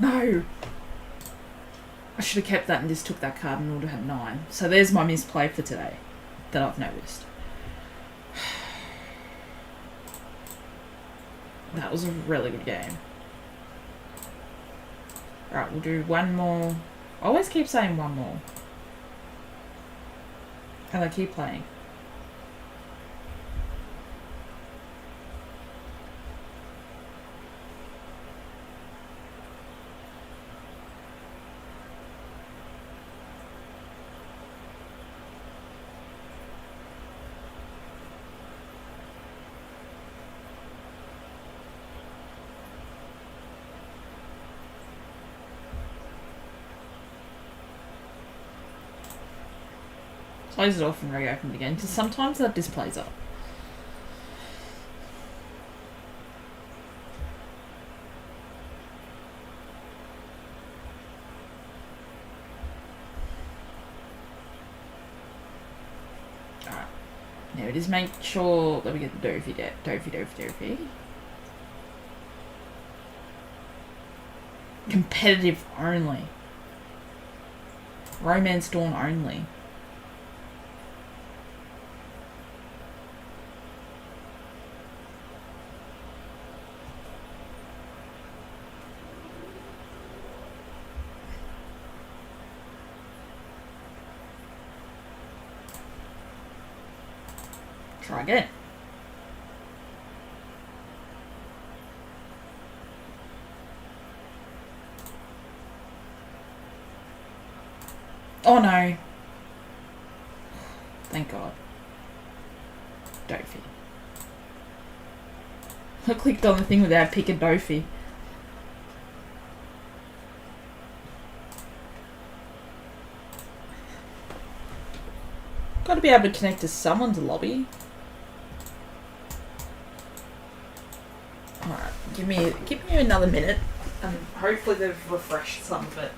No! I should have kept that and just took that card and would have had 9. So there's my misplay for today that I've noticed. That was a really good game. Alright, we'll do one more. I always keep saying one more. And I keep playing. Close it off and reopen it again, because sometimes that displays up. Alright. Now we just make sure that we get the Dofi. Competitive only. Romance Dawn only. Try again. Oh no. Thank God. Dofi. I clicked on the thing without picking Dofi. Got to be able to connect to someone's lobby. Alright, give me another minute and hopefully they've refreshed some of it.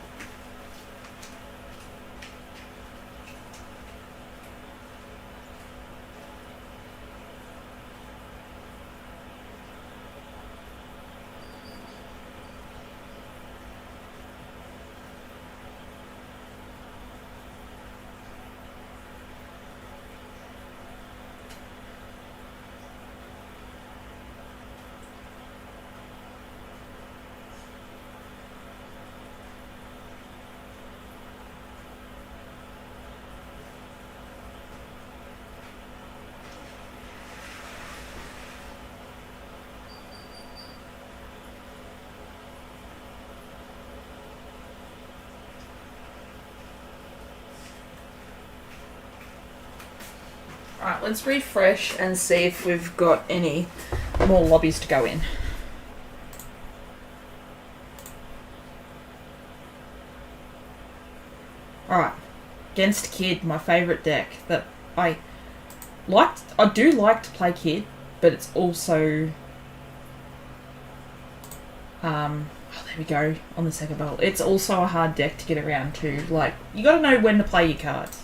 Alright, let's refresh and see if we've got any more lobbies to go in. Alright, against Kid, my favourite deck that I do like to play Kid, but it's also oh, there we go, on the second bubble. It's also a hard deck to get around to. Like, you gotta know when to play your cards.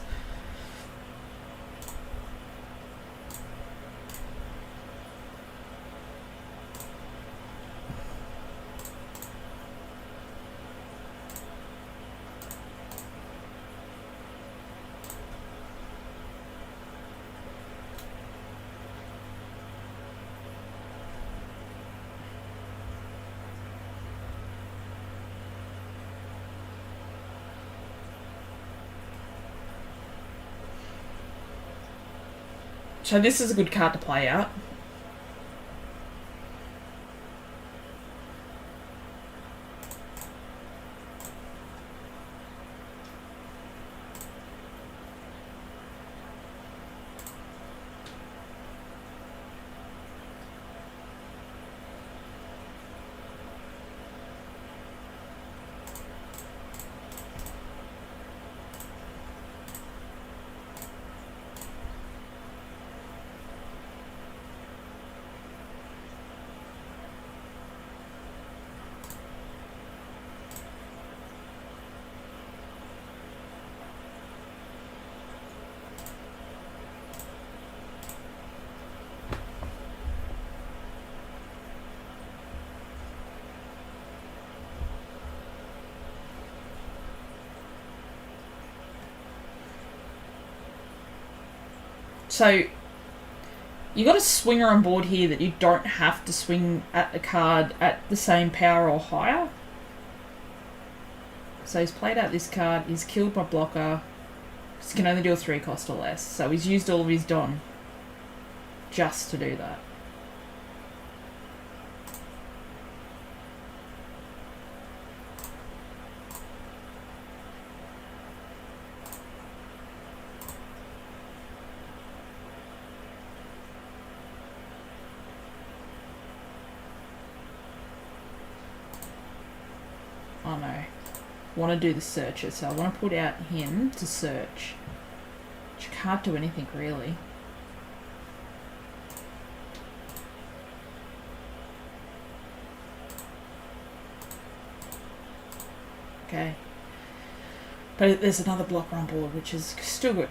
So this is a good card to play out. So, you got a swinger on board here that you don't have to swing at the card at the same power or higher. So he's played out this card, he's killed my blocker, he can only do a 3 cost or less. So he's used all of his Don just to do that. Oh no. I want to do the searcher, so I want to put out him to search. Which can't do anything really. Okay. But there's another blocker on board, which is still good.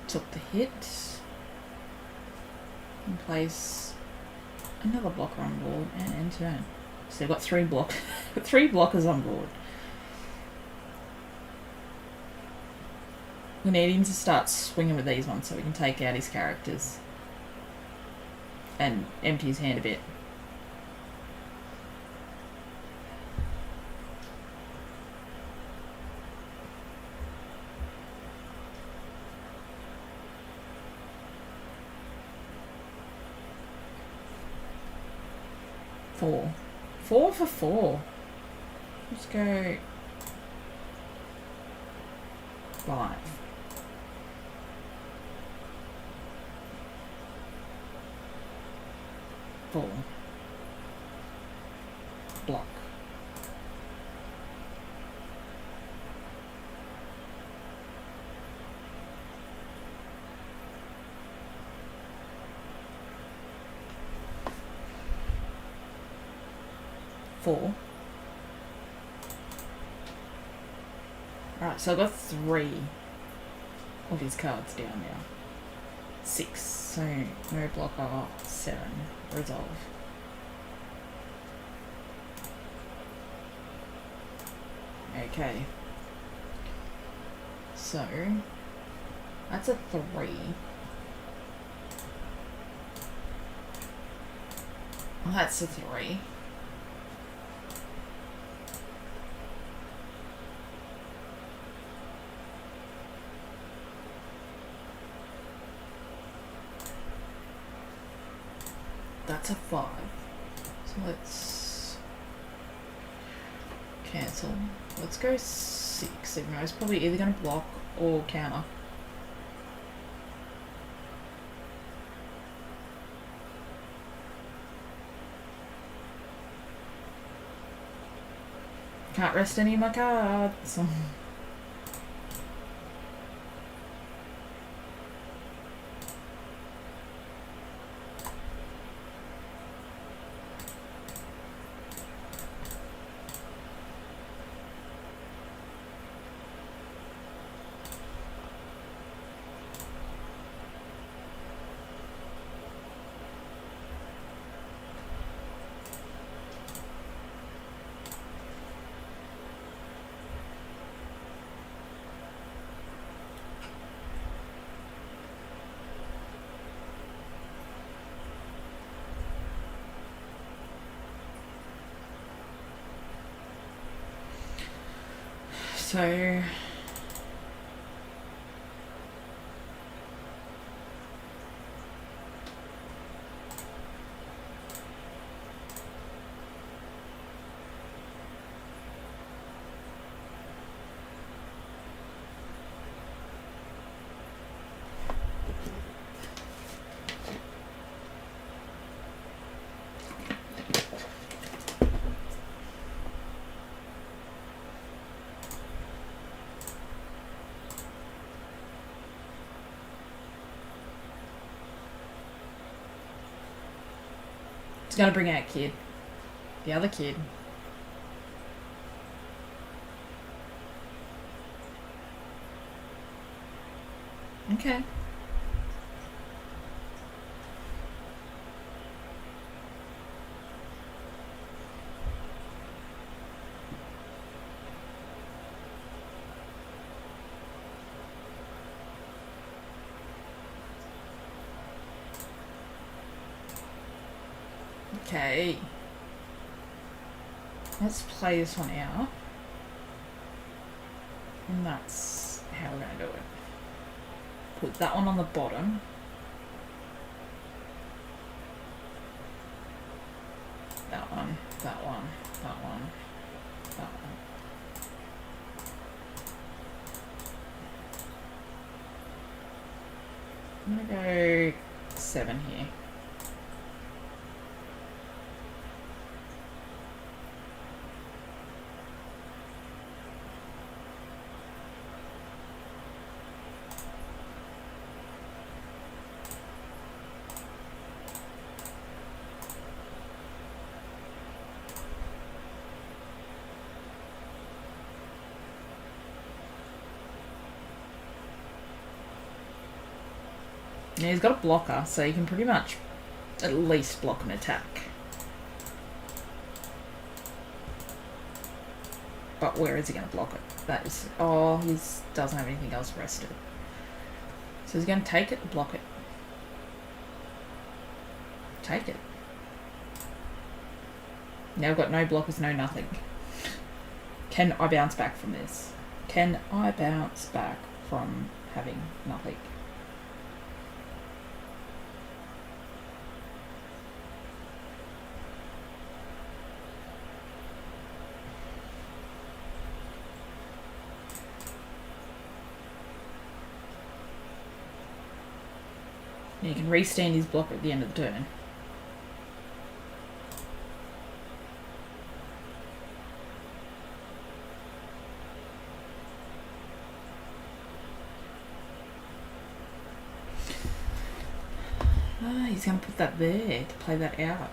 Took the hit and place another blocker on board and end turn. So they've got three blockers on board. We need him to start swinging with these ones so we can take out his characters and empty his hand a bit. Four for 4. Let's go 5. Four. Block. Four. Alright, so I've got 3 of his cards down now. 6. So no blocker. 7. Resolve. Okay. So that's a 3. Well, that's a 3. That's a 5. So let's cancel. Let's go 6, even though it's probably either going to block or counter. Can't rest any of my cards. So it's gonna bring out kid. The other kid. Okay. Okay. Let's play this one out. And that's how we're going to do it. Put that one on the bottom. That one, that one, that one, that one. I'm going to go 7 here. Yeah, he's got a blocker, so you can pretty much at least block an attack. But where is he going to block it? That is... Oh, he doesn't have anything else rested. So he's going to take it and block it. Take it. Now I've got no blockers, no nothing. Can I bounce back from this? Can I bounce back from having nothing? You can restand his blocker at the end of the turn. He's going to put that there to play that out.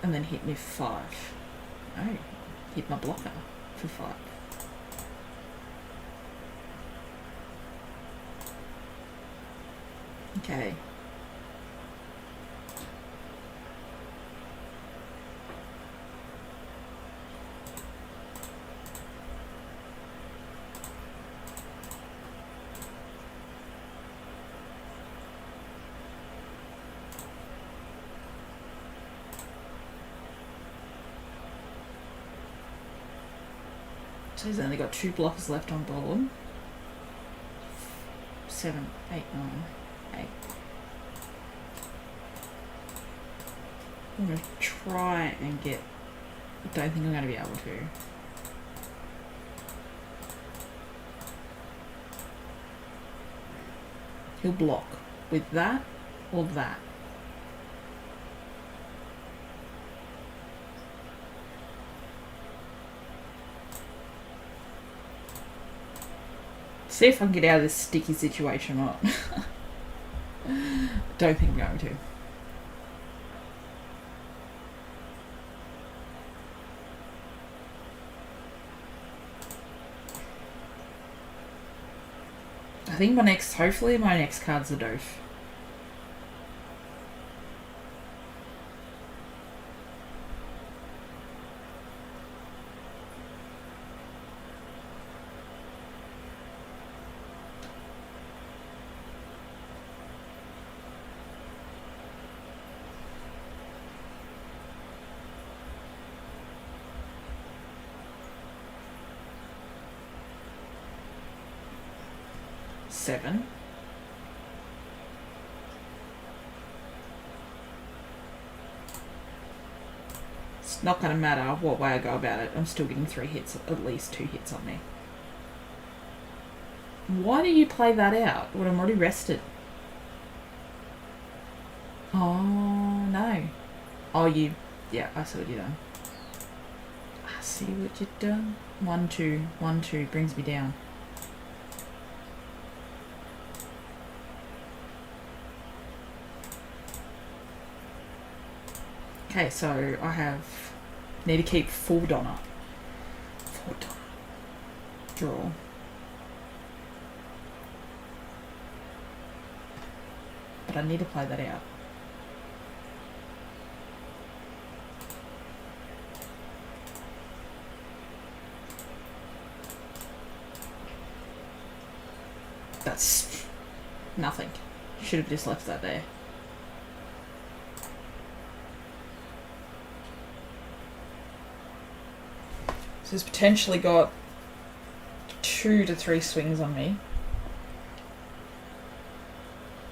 And then hit me 5. Oh, hit my blocker for 5. Okay. So he's only got 2 blockers left on board. 7, 8, 9, 8. I'm going to try and get... I don't think I'm going to be able to. He'll block with that or that. See if I can get out of this sticky situation or not. Don't think I'm going to. I think hopefully my next card's a doof. Seven. It's not going to matter what way I go about it. I'm still getting 3 hits, at least 2 hits on me. Why do you play that out when I'm already rested? Oh, no. Oh, yeah, I see what you've done. I see what you've done. 1, 2, 1, 2 brings me down. Okay, so I need to keep full Donna. Full Donna. Draw. But I need to play that out. That's nothing. Should have just left that there. So he's potentially got 2 to 3 swings on me.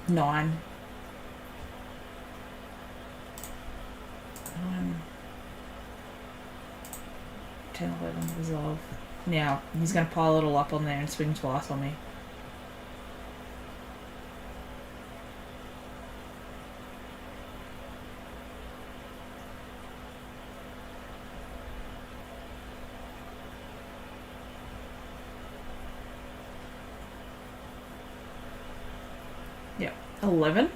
9. 10, 11, resolve. Now, he's going to pile it all up on there and swing twice on me. Yep, 11.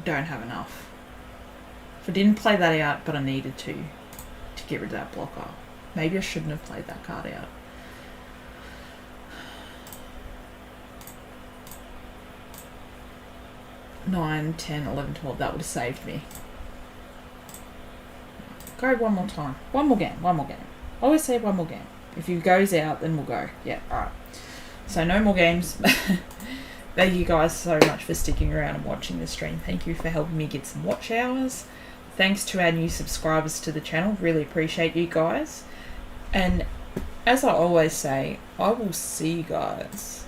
Don't have enough. If I didn't play that out, but I needed to get rid of that blocker. Maybe I shouldn't have played that card out. Nine, 10, 11, 12. That would have saved me. Go one more time. One more game. I always say one more game. If he goes out, then we'll go. Yeah, alright. So no more games. Thank you guys so much for sticking around and watching the stream. Thank you for helping me get some watch hours. Thanks to our new subscribers to the channel. Really appreciate you guys. And as I always say, I will see you guys